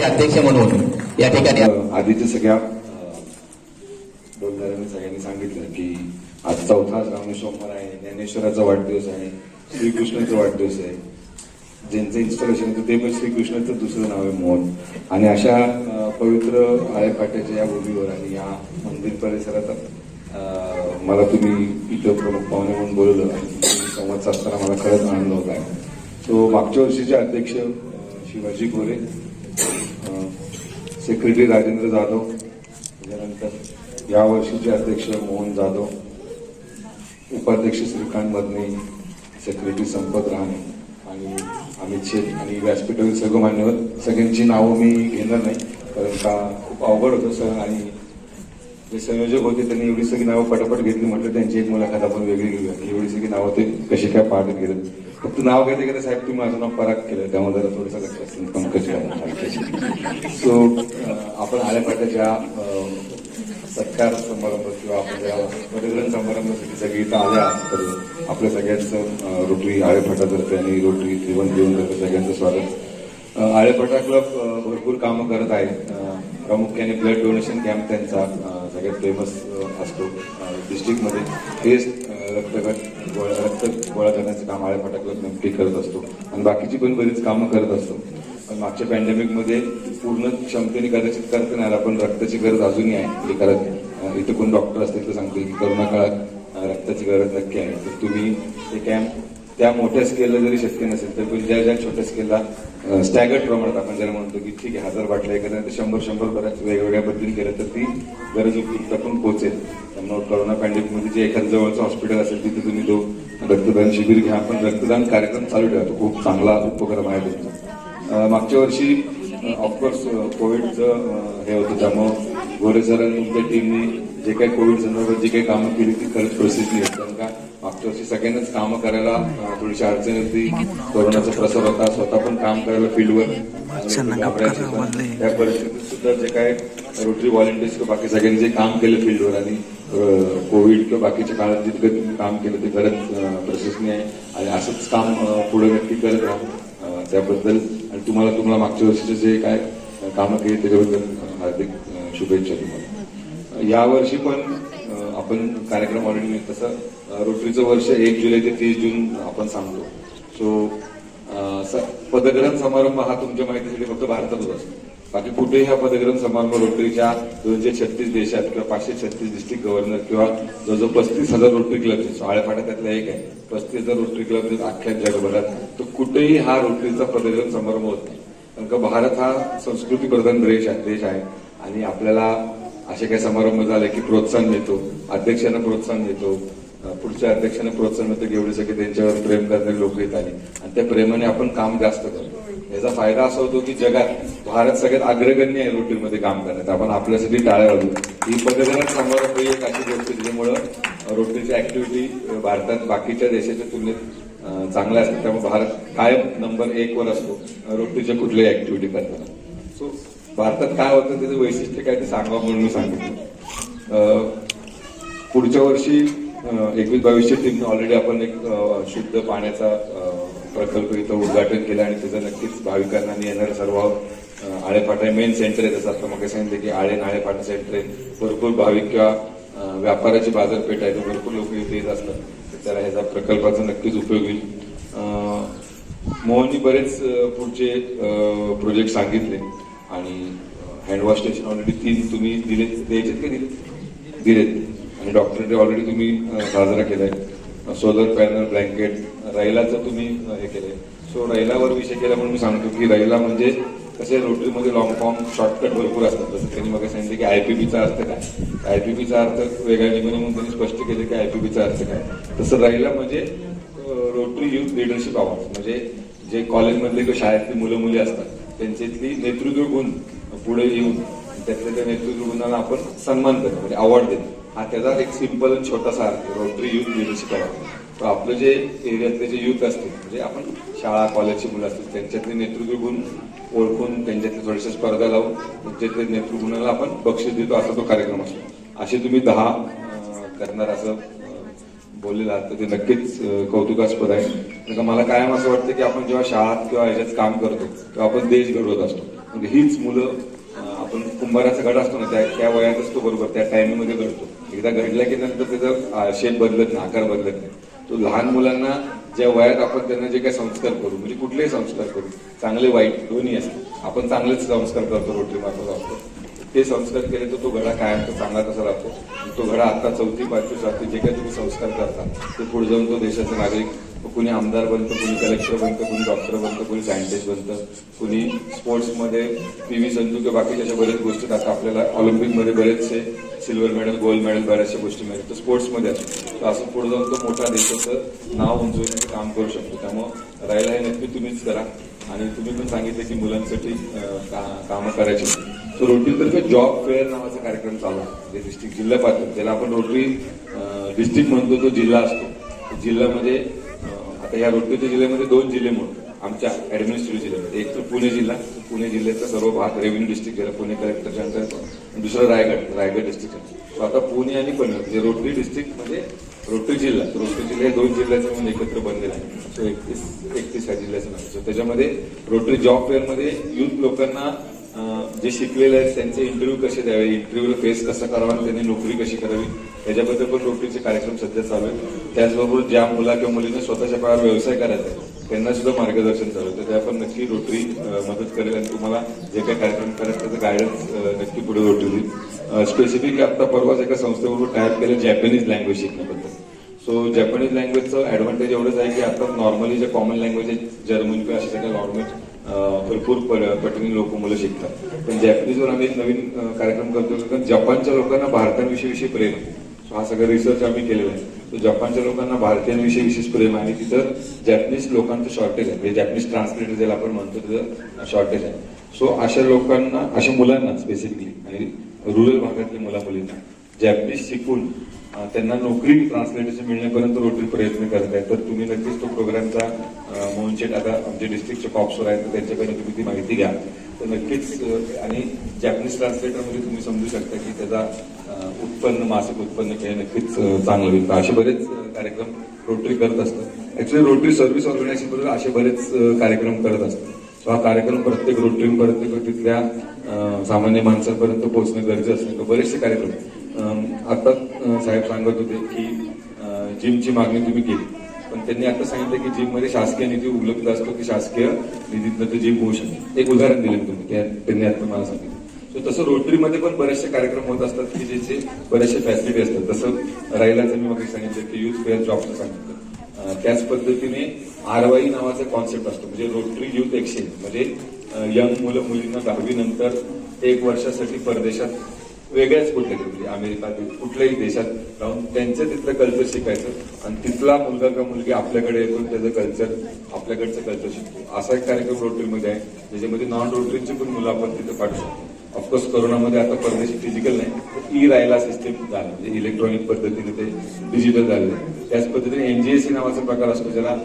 अध्यक्ष म्हणून या ठिकाणी आधीच्या सगळ्या बोलणाऱ्यांनी सगळ्यांनी सांगितलं की आज चौथा श्रावणी सोमवार आहे, ज्ञानेश्वराचा वाढदिवस आहे, श्रीकृष्णाचा वाढदिवस आहे. ज्यांचं इन्स्टॉलेशन होतं ते पण श्रीकृष्णाचं दुसरं नाव आहे मोहन. आणि अशा पवित्र आळेफाट्याच्या या भूमीवर आणि या मंदिर परिसरात मला तुम्ही इथं प्रमुख पाहुणे म्हणून बोलवलं आणि तुम्ही संवाद साधताना मला खरंच आनंद होत आहे. तो मागच्या वर्षीचे अध्यक्ष शिवाजी गोरे, सेक्रेटरी राजेंद्र जाधव, त्याच्यानंतर या वर्षीचे अध्यक्ष मोहन जाधव, उपाध्यक्ष श्रीकांत मदने, सेक्रेटरी संपत राहणे आणि अमित शेठ आणि व्यासपीठातील सर्व मान्यवर. सगळ्यांची नावं मी घेणार नाही कारण का खूप अवघड होतं सर. आणि जे संयोजक होते त्यांनी एवढी सगळी नावं पटापट घेतली. म्हटलं त्यांची एक मुलाखत आपण वेगळी घेऊया की एवढी सगळी नावं ते कशी काय पाठ केलं. फक्त नाव घेता घेता साहेब तुम्ही माझं नाव पराग केलं, त्यामुळे जरा थोडंसं लक्ष असेल पंकज. सो आपण आळेफाट्याच्या सत्कार समारंभ किंवा आपण ज्या पदग्रहण समारंभासाठी सगळी इथं आल्या तर आपल्या सगळ्यांचं रोटरी आळेफाटातर्फे आणि रोटरी त्रिवंतर्फे सगळ्यांचं स्वागत. आळेफाटा क्लब भरपूर कामं करत आहे. प्रामुख्याने ब्लड डोनेशन कॅम्प त्यांचा सगळ्यात फेमस असतो डिस्ट्रिक्टमध्ये. हेच रक्त गोळा करण्याचं काम आळेफाटा क्लब नक्की करत असतो आणि बाकीची पण बरीच कामं करत असतो. पण मागच्या पॅन्डेमिकमध्ये पूर्ण क्षमतेने कदाचित करता नाही आला, पण रक्ताची गरज अजूनही आहे. कारण इथं कोण डॉक्टर असतील तर सांगतील की करोना काळात रक्ताची गरज नक्की आहे. तर तुम्ही हे कॅम्प त्या मोठ्या स्केलला जरी शक्य नसेल तर पण ज्या छोट्या स्केलला स्टॅगर्ड प्रमाणात आपण ज्याला म्हणतो की ठीक आहे 1000 बाटल्या एखाद्या 100 बऱ्याच वेगवेगळ्या पद्धतीने केलं तर ती गरज उपयुक्त पण पोहोचेल. त्यामुळे करोना पॅन्डेमिकमध्ये जे एखादं जवळचं हॉस्पिटल असेल तिथे तुम्ही तो रक्तदान शिबिर घ्या. पण रक्तदान कार्यक्रम चालू ठेवा, तो खूप चांगला उपक्रम आहे तुमचा. मागच्या वर्षी ऑफकोर्स कोविडचं हे होतं, त्यामुळं गोरे सरांनी तुमच्या टीमनी जे काही कोविड संदर्भात जी काही कामं केली ती खरंच प्रसिद्धी आहे. कारण का मागच्या वर्षी सगळ्यांनाच कामं करायला थोडीशी अडचण होती. कोरोनाचा प्रसार होता, स्वतः पण काम करायला फील्डवर त्या परिस्थितीत सुद्धा जे काय रोटरी व्हॉलेंटियर्स किंवा बाकी सगळ्यांनी जे काम केलं फील्डवर आणि कोविड किंवा बाकीच्या काळात जितकं तुम्ही काम केलं ते खरंच प्रशंसनीय आहे आणि असंच काम पुढे नक्की करत राहा. त्याबद्दल आणि तुम्हाला मागच्या वर्षीचे जे काय कामं केली त्याच्याबद्दल हार्दिक शुभेच्छा तुम्हाला. यावर्षी पण आपण कार्यक्रम ऑलरेडी तसं रोटरीचं वर्ष 1 जुलै ते 30 जून आपण सांगतो. सो पदग्रहण समारंभ हा तुमच्या माहितीसाठी फक्त भारतातच असतो. बाकी कुठेही हा पदग्रहण समारंभ रोटरीच्या 236 देशात किंवा 536 डिस्ट्रिक्ट गव्हर्नर किंवा जवळजवळ 35,000 रोटरी क्लब, आळेफाटा त्यातला एक आहे, 35,000 रोटरी क्लब अख्ख्या जगभरात, तर कुठेही हा रोटरीचा पदग्रहण समारंभ होत नाही. कारण का भारत हा संस्कृती प्रधान देश आहे आणि आपल्याला असे काही समारंभ झाले की प्रोत्साहन देतो, अध्यक्षांना प्रोत्साहन देतो, पुढच्या अध्यक्षांना प्रोत्साहन मिळतं की एवढे सगळे त्यांच्यावर प्रेम करणारे लोक येत आले आणि त्या प्रेमाने आपण काम जास्त करतो. याचा फायदा असा होतो की जगात भारत सगळ्यात अग्रगण्य आहे रोटरीमध्ये काम करण्यात. आपण आपल्यासाठी टाळ्या वाजवू. ही पदग्रहण समारंभ एक अशी गोष्ट ज्यामुळं रोटरीची ऍक्टिव्हिटी भारतात बाकीच्या देशाच्या तुलनेत चांगल्या असतात. त्यामुळे भारत कायम नंबर 1 वर असतो रोटरीच्या कुठल्याही ऍक्टिव्हिटी करताना. सो भारतात काय होतं त्याचं वैशिष्ट्य काय ते सांगा म्हणून मी सांगितलं. पुढच्या वर्षी 21-22 टीमने ऑलरेडी आपण एक शुद्ध पाण्याचा प्रकल्प इथं उद्घाटन केलं आणि त्याचं नक्कीच भाविकांना येणारं सर्व आळेफाटा मेन सेंटर आहे. जसं आता मग सांगितलं की आळेफाटा सेंटर आहे, भरपूर भाविक किंवा व्यापाराची बाजारपेठ आहे, तर भरपूर लोक इथे येत असतात. तर त्याला ह्याचा प्रकल्पाचा नक्कीच उपयोग होईल. मोहननी बरेच पुढचे प्रोजेक्ट सांगितले आणि हँडवॉश स्टेशन ऑलरेडी 3 तुम्ही द्यायचे का दिलेत आणि डॉक्टरने ऑलरेडी तुम्ही साजरा केलाय. सोलर पॅनल, ब्लँकेट, रैलाचं तुम्ही हे केलंय. सो रैलावर विषय केला म्हणून मी सांगतो की रैला म्हणजे कसे रोटरीमध्ये लॉंग फॉर्म शॉर्टकट भरपूर असतात. जसं त्यांनी मग सांगितलं की आयपीपीचा अर्थ काय, आयपीपीचा अर्थ वेगळ्या निघून म्हणून त्यांनी स्पष्ट केले की आयपीपीचा अर्थ काय. तसं रैला म्हणजे रोटरी युथ लिडरशिप अवॉर्ड, म्हणजे जे कॉलेजमधले किंवा शाळेतली मुलं मुली असतात त्यांच्यातली नेतृत्व गुण पुढे येऊन त्यातल्या त्या नेतृत्व गुणाला आपण सन्मान करतो, म्हणजे अवॉर्ड देतो. हा त्याचा एक सिंपल आणि छोटासा अर्थ रोटरी युथ लिडरशिप अवॉर्ड. तर आपलं जे एरियातले जे युथ असतील म्हणजे आपण शाळा कॉलेजची मुलं असतील त्यांच्यातले नेतृत्व गुण ओळखून त्यांच्यातले थोड्याशा स्पर्धा लावून त्यांच्यातले नेतृत्व गुणाला आपण बक्षीस देतो, असा तो कार्यक्रम असतो. असे तुम्ही 10 करणार असं बोललेलं आहात तर ते नक्कीच कौतुकास्पद आहे. मला कायम असं वाटतं की आपण जेव्हा शाळात किंवा ह्याच्यात काम करतो तेव्हा आपण देश घडवत असतो. म्हणजे हीच मुलं आपण कुंभाराचा घड असतो ना त्या वयातच तो बरोबर त्या टायमिंगमध्ये घडतो. एकदा घडला की नंतर त्याचा शेप बदलत नाही, आकार बदलत नाही. तो लहान मुलांना ज्या वयात आपण त्यांना जे काही संस्कार करू, म्हणजे कुठलेही संस्कार करू, चांगले वाईट दोन्ही असतात. आपण चांगलेच संस्कार करतो, रोटरी मार्फत असतो. ते संस्कार केले तर तो घडा कायम तो चांगला कसा राहतो. तो घडा आता 4थी 5वी 7वी जे काही तुम्ही संस्कार करता ते पुढे जाऊन तो देशाचा नागरिक, कुणी आमदार बनतं, कुणी कलेक्टर बनतं, कुणी डॉक्टर बनतं, कुणी सायंटिस्ट बनतं, कुणी स्पोर्ट्समध्ये PV संधू किंवा बाकीच्या अशा बऱ्याच गोष्टी. आता आपल्याला ऑलिम्पिकमध्ये बरेचसे सिल्वर मेडल, गोल्ड मेडल, बऱ्याचशा गोष्टी मिळतात. तर स्पोर्ट्समध्ये असतो. तर असं पुढे जाऊन तो मोठा देशाचं नाव उंचवण्याचं काम करू शकतो. त्यामुळं राहिला हे नक्की तुम्हीच करा. आणि तुम्ही पण सांगितलं की मुलांसाठी कामं करायची. तो रोटरीतर्फे जॉब फेअर नावाचा कार्यक्रम चालू आहे. जे डिस्ट्रिक्ट जिल्हा पातळी, ज्याला आपण रोटरी डिस्ट्रिक्ट म्हणतो, तो जिल्हा असतो. जिल्ह्यामध्ये आता या रोटरीच्या जिल्ह्यामध्ये 2 जिल्हे म्हणतो आमच्या ऍडमिनिस्ट्रेटिव्ह जिल्ह्यामध्ये. एक तर पुणे जिल्हा, पुणे जिल्ह्याचा सर्व भाग रेव्हेन्यू डिस्ट्रिक्ट गेला, पुणे कलेक्टरच्या अंतर्गत. दुसरं रायगड डिस्ट्रिक्ट. आता पुणे आणि पनवेल म्हणजे रोटरी डिस्ट्रिक्ट म्हणजे रोटरी जिल्हा. रोटरी जिल्हा 2 जिल्ह्याचे म्हणून एकत्र बनलेला आहे. सो 31 ह्या जिल्ह्याचं नाव. सो त्याच्यामध्ये रोटरी जॉब फेअरमध्ये युथ लोकांना जे शिकलेले आहेत त्यांचे इंटरव्ह्यू कसे द्यावे, इंटरव्ह्यूला फेस कसं करावा आणि त्यांनी नोकरी कशी करावी याच्याबद्दल पण रोटरीचे कार्यक्रम सध्या चालू आहेत. त्याचबरोबर ज्या मुला किंवा मुलींना स्वतःच्या पायावर व्यवसाय करायचा आहे त्यांना सुद्धा मार्गदर्शन चालू आहे. तर त्या पण नक्की रोटरी मदत करेल आणि तुम्हाला जे काही कार्यक्रम करायचं त्याचं गायडन्स नक्की पुढे रोटरी होईल. स्पेसिफिकली आता परवाच एका संस्थेबरोबर टायप केलं जॅपनीज लँग्वेज शिकण्याबद्दल. सो जॅपनीज लँग्वेजचं ऍडव्हान्टेज एवढंच आहे की आता नॉर्मली जे कॉमन लँग्वेज आहे जर्मन किंवा अशा सगळ्या नॉर्मल भरपूर पटीने लोक मुलं शिकतात. पण जॅपनीजवर आम्ही एक नवीन कार्यक्रम करतो कारण जपानच्या लोकांना भारताविषयी प्रेम आहे. सो हा सगळा रिसर्च आम्ही केलेला आहे. तो जपानच्या लोकांना भारतीयांविषयी विशेष प्रेम आहे आणि तिथं जॅपनीज लोकांचं शॉर्टेज आहे. म्हणजे जॅपनीज ट्रान्सलेटर ज्याला आपण म्हणतो त्याचं शॉर्टेज आहे. सो अशा लोकांना, अशा मुलांना स्पेसिफिकली आणि रुरल भागातल्या मुलींना जॅपनीज शिकून त्यांना नोकरी ट्रान्सलेटरची मिळण्यापर्यंत रोटरी प्रयत्न करत आहे. तर तुम्ही नक्कीच तो प्रोग्रामचा मोहनशेठ आता आमच्या डिस्ट्रिक्टचे कॉप्सवर आहेत तर त्यांच्याकडे तुम्ही ती माहिती घ्या. तर नक्कीच आणि जॅपनीज ट्रान्सलेटरमध्ये तुम्ही समजू शकता की त्याचा उत्पन्न, मासिक उत्पन्न हे नक्कीच चांगलं होईल. असे बरेच कार्यक्रम रोटरी करत असतात. ऍक्च्युली रोटरी सर्व्हिस ऑर्गनायझेशन बरोबर असे बरेच कार्यक्रम करत असतात. सो हा कार्यक्रम प्रत्येक रोटरीपर्यंत तिथल्या सामान्य माणसांपर्यंत पोहोचणं गरजेचं असतं. बरेचसे कार्यक्रम आता साहेब सांगत होते की जिमची मागणी तुम्ही केली, पण त्यांनी आता सांगितलं की जिममध्ये शासकीय निधी उपलब्ध असतो की शासकीय निधीतनं ते जिम होऊ शकते. एक उदाहरण दिलं तुम्ही, त्यांनी आता मला सांगितलं. सो तसं रोटरीमध्ये पण बरेचसे कार्यक्रम होत असतात की ज्याचे बरेचसे फॅसिलिटी असतात. तसं राहिलाचं मी मग सांगितलं की युथ फेअर जॉबचं सांगितलं. त्याच पद्धतीने RY नावाचा कॉन्सेप्ट असतो म्हणजे रोटरी युथ एक्सचेंज. म्हणजे यंग मुलींना 10वी नंतर 1 वर्षासाठी परदेशात वेगळ्याच कुठल्या म्हणजे अमेरिकातील कुठल्याही देशात राहून त्यांचं तिथलं कल्चर शिकायचं आणि तिथला मुलगा किंवा मुलगी आपल्याकडे येतो त्याचं कल्चर, आपल्याकडचं कल्चर शिकतो. असा एक कार्यक्रम रोटरीमध्ये आहे ज्याच्यामध्ये नॉन रोटरीची पण मुलं आपण तिथे पाठवू शकतो. ऑफकोर्स कोरोनामध्ये आता परदेशी फिजिकल नाही, ई-रायला सिस्टीम झालं म्हणजे इलेक्ट्रॉनिक पद्धतीने ते डिजिटल झालेलं. त्याच पद्धतीने NGSC नावाचा प्रकार असतो ज्याला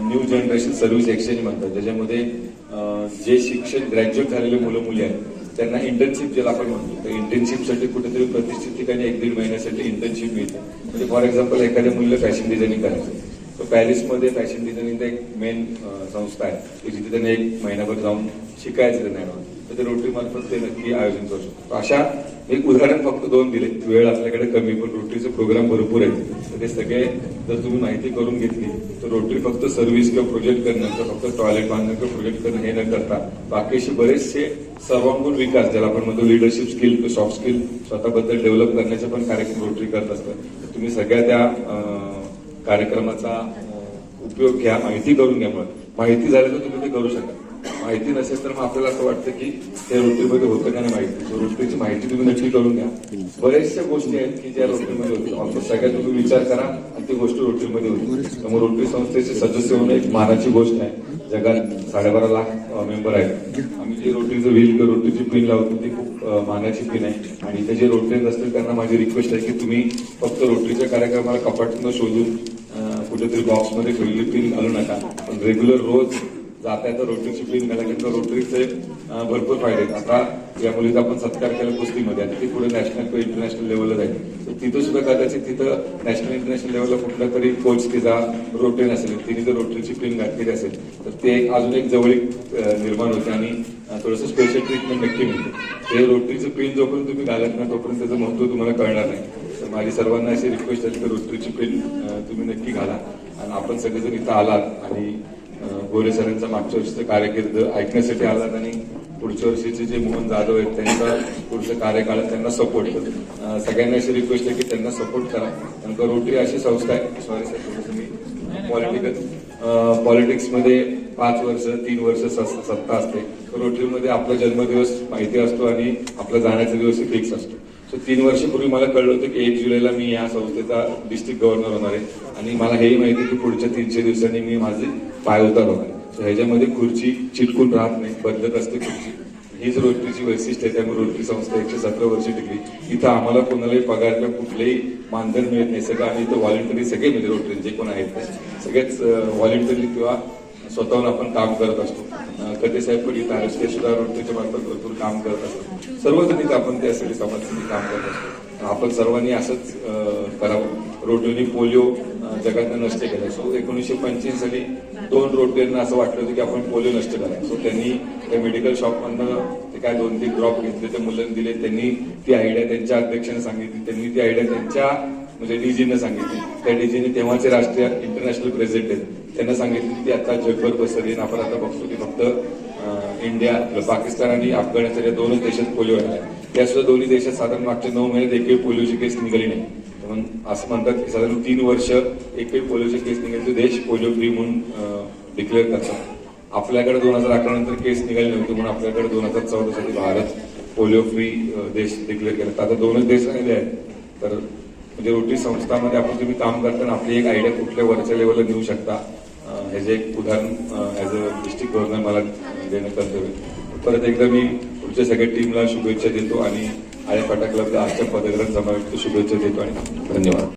न्यू जनरेशन सर्व्हिस एक्सचेंज म्हणतात. ज्याच्यामध्ये जे शिक्षण ग्रॅज्युएट झालेले मुलं मुली आहेत त्यांना इंटर्नशिप ज्याला आपण म्हणतो तर इंटर्नशिपसाठी कुठेतरी प्रतिष्ठित ठिकाणी 1-1.5 महिन्यासाठी इंटर्नशिप मिळते. म्हणजे फॉर एक्झाम्पल एखाद्या मुलीला फॅशन डिझायनिंग करायचं तर पॅरिसमध्ये फॅशन डिझायनिंगचा एक मेन संस्था आहे की जिथे त्यांना 1 महिनाभर जाऊन शिकायचं त्यांना. तर ते रोटरी मार्फत ते नक्की आयोजन करू शकतो. अशा एक उदाहरण फक्त 2 दिले, वेळ आपल्याकडे कमी, पण रोटरीचे प्रोग्राम भरपूर आहेत. तर ते सगळे जर तुम्ही माहिती करून घेतली तर रोटरी फक्त सर्व्हिस किंवा प्रोजेक्ट करणं किंवा फक्त टॉयलेट बांधणं किंवा प्रोजेक्ट करणं हे न करता बाकीचे बरेचसे सर्वांगीण विकास ज्याला आपण म्हणतो लिडरशिप स्किल किंवा सॉफ्ट स्किल स्वतःबद्दल डेव्हलप करण्याचे पण कार्यक्रम रोटरी करत असतात. तर तुम्ही सगळ्या त्या कार्यक्रमाचा उपयोग घ्या, माहिती करून घ्या. माहिती झाली तर तुम्ही ते करू शकता. माहिती नसेल तर मग आपल्याला असं वाटतं की ते रोटरीमध्ये होतं का नाही माहिती. रोटरीची माहिती तुम्ही नक्की करून घ्या. बऱ्याचशा गोष्टी आहेत की ज्या रोटरीमध्ये होतील. ऑलमोस्ट सगळ्यात तुम्ही विचार करा आणि ती गोष्ट रोटरीमध्ये होती. त्यामुळे रोटरी संस्थेचे सदस्य होणं एक मानाची गोष्ट आहे. जगात 12.5 लाख मेंबर आहेत. आम्ही जे रोटरीचं व्हील किंवा रोटरीची पिन लावतो ती खूप मानाची पिन आहे. आणि ते जे रोटरीज असतील त्यांना माझी रिक्वेस्ट आहे की तुम्ही फक्त रोटरीच्या कार्यक्रमाला कपाटून शोधून कुठेतरी बॉक्समध्ये ठेवलेली पिन घालू नका, पण रेग्युलर रोज जाता येतं रोटरीची प्लेन घाला, कारण रोटरीचे भरपूर फायदे आहेत. आता या मुलीचा आपण सत्कार केला कुस्तीमध्ये, आणि ती पुढे नॅशनल किंवा इंटरनॅशनल लेवलला जाईल. तर तिथं सुद्धा कदाचित तिथं नॅशनल इंटरनॅशनल लेवलला कुठला तरी कोच तिचा रोटेन असेल, तिने जर रोटरीची प्लेन घातलेली असेल तर ते अजून एक जवळीक निर्माण होते आणि थोडंसं स्पेशल ट्रीटमेंट नक्की मिळते. ते रोटरीचं प्लेन जोपर्यंत तुम्ही घालत ना तोपर्यंत त्याचं महत्त्व तुम्हाला कळणार नाही. तर माझी सर्वांना अशी रिक्वेस्ट आहे की रोटरीची प्लेन तुम्ही नक्की घाला. आणि आपण सगळेजण इथं आलात आणि गोरे सरांचा मागच्या वर्षीचं कार्यकीर्द ऐकण्यासाठी आलात आणि पुढच्या वर्षीचे जे मोहन जाधव आहेत त्यांचा पुढचं कार्यकाळ त्यांना सपोर्ट करतो. सगळ्यांना अशी रिक्वेस्ट आहे की त्यांना सपोर्ट करा, कारण का रोटरी अशी संस्था आहे. सॉरी सर, थोडंसं मी पॉलिटिक्समध्ये 5 वर्ष 3 वर्ष सत्ता असते. रोटरीमध्ये आपला जन्मदिवस माहिती असतो आणि आपला जाण्याचा दिवस फिक्स असतो. सो 3 वर्षापूर्वी मला कळलं होतं की 1 जुलैला मी या संस्थेचा डिस्ट्रिक्ट गव्हर्नर होणार आहे आणि मला हेही माहिती आहे की पुढच्या 300 दिवसांनी मी माझे पाय उतार होणार. सो ह्याच्यामध्ये खुर्ची चिटकून राहत नाही, बदलत असते खुर्ची. हीच रोटरीची वैशिष्ट्य आहे. त्यामुळे रोटरी संस्था 117 वर्ष टिकली. इथं आम्हाला कोणालाही पगार किंवा कुठलेही मानधन मिळत नाही. सगळं आम्ही इथं व्हॉलेंटरी सगळे म्हणजे रोटरी जे कोण आहेत ते सगळेच व्हॉलेंटरी किंवा स्वतःहून आपण काम करत असतो. कथे साहेब पण इथं आहेत, ते सुद्धा रोटरीच्या मार्फत भरपूर काम करत असतात. सर्वजण इथं आपण त्यासाठी समाजासाठी काम करत असतो. आपण सर्वांनी असंच करावं. रोटरीने पोलिओ जगातनं नष्ट केलं. सो 1985 साली 2 रोटरींना असं वाटलं होतं की आपण पोलिओ नष्ट करायचं. सो त्यांनी त्या मेडिकल शॉपमधनं ते काय 2-3 ड्रॉप घेतले, त्या मुलांना दिले. त्यांनी ती आयडिया त्यांच्या अध्यक्षांना सांगितली. त्यांनी ती आयडिया त्यांच्या म्हणजे डीजीने सांगितली. त्या डीजीने तेव्हाचे राष्ट्रीय इंटरनॅशनल प्रेसिडेंट आहेत त्यांना सांगितली ती आता जगभर पसरली. आपण आता बघतो की फक्त इंडिया, पाकिस्तान आणि अफगाणिस्तान या 2च देशात पोलिओ आहे. त्या सुद्धा दोन्ही देशात साधारण मागच्या 9 महिन्यात एकही पोलिओची केस निघाली नाही. म्हणून असं म्हणतात की साधारण 3 वर्ष एकही पोलिओची केस निघाली तर देश पोलिओ फ्री म्हणून डिक्लेअर करतात. आपल्याकडे 2011 नंतर केस निघाली नव्हती म्हणून आपल्याकडे 2014 साली भारत पोलिओ फ्री देश डिक्लेअर केला. आता 2च देश राहिले आहेत. तर म्हणजे रोटरी संस्थामध्ये आपण तुम्ही काम करताना आपली एक आयडिया कुठल्या वरच्या लेवलला नेऊ शकता ह्याचे एक उदाहरण ऍज अ डिस्ट्रिक्ट गव्हर्नर मला देणं कर्तव्य. परत एकदा मी पुढच्या सगळ्या टीमला शुभेच्छा देतो आणि आळेफाटा क्लबला आजच्या पदग्रहण समावेश शुभेच्छा देतो आणि धन्यवाद.